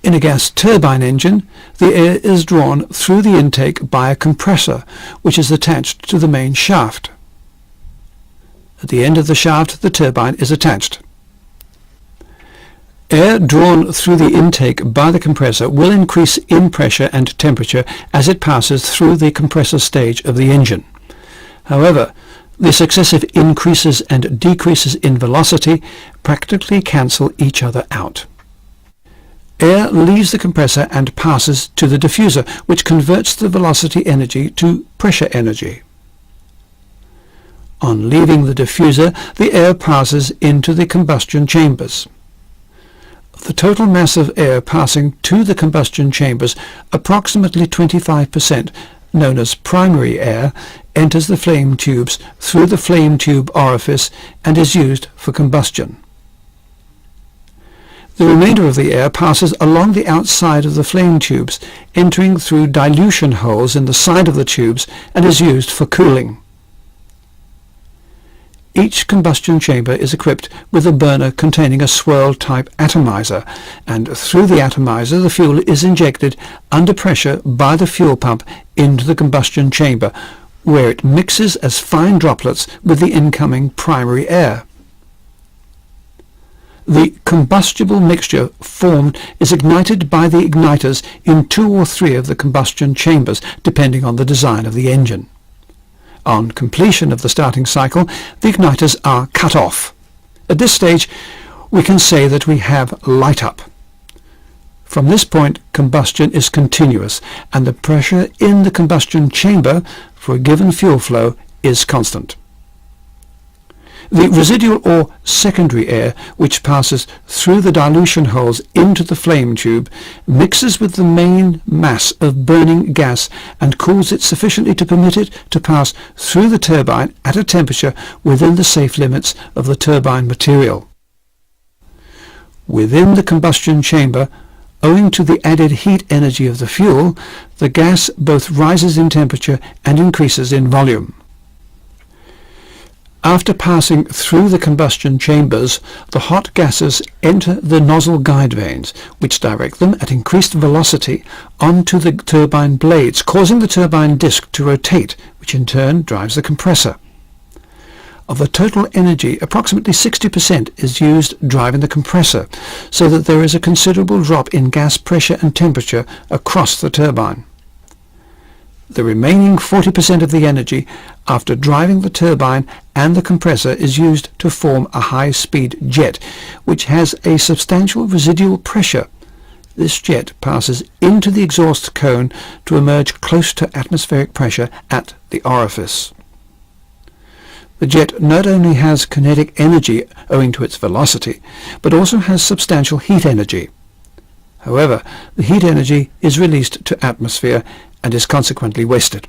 In a gas turbine engine, the air is drawn through the intake by a compressor, which is attached to the main shaft. At the end of the shaft, the turbine is attached. Air drawn through the intake by the compressor will increase in pressure and temperature as it passes through the compressor stage of the engine. However, the successive increases and decreases in velocity practically cancel each other out. Air leaves the compressor and passes to the diffuser, which converts the velocity energy to pressure energy. On leaving the diffuser, the air passes into the combustion chambers. Of the total mass of air passing to the combustion chambers, approximately 25%, known as primary air, enters the flame tubes through the flame tube orifice and is used for combustion. The remainder of the air passes along the outside of the flame tubes, entering through dilution holes in the side of the tubes, and is used for cooling. Each combustion chamber is equipped with a burner containing a swirl-type atomizer, and through the atomizer the fuel is injected under pressure by the fuel pump into the combustion chamber, where it mixes as fine droplets with the incoming primary air. The combustible mixture formed is ignited by the igniters in 2 or 3 of the combustion chambers, depending on the design of the engine. On completion of the starting cycle, the igniters are cut off. At this stage, we can say that we have light up. From this point, combustion is continuous, and the pressure in the combustion chamber for a given fuel flow is constant. The residual or secondary air, which passes through the dilution holes into the flame tube, mixes with the main mass of burning gas and cools it sufficiently to permit it to pass through the turbine at a temperature within the safe limits of the turbine material. Within the combustion chamber, owing to the added heat energy of the fuel, the gas both rises in temperature and increases in volume. After passing through the combustion chambers, the hot gases enter the nozzle guide vanes, which direct them at increased velocity onto the turbine blades, causing the turbine disc to rotate, which in turn drives the compressor. Of the total energy, approximately 60% is used driving the compressor, so that there is a considerable drop in gas pressure and temperature across the turbine. The remaining 40% of the energy after driving the turbine and the compressor is used to form a high-speed jet, which has a substantial residual pressure. This jet passes into the exhaust cone to emerge close to atmospheric pressure at the orifice. The jet not only has kinetic energy owing to its velocity, but also has substantial heat energy. However, the heat energy is released to atmosphere and is consequently wasted.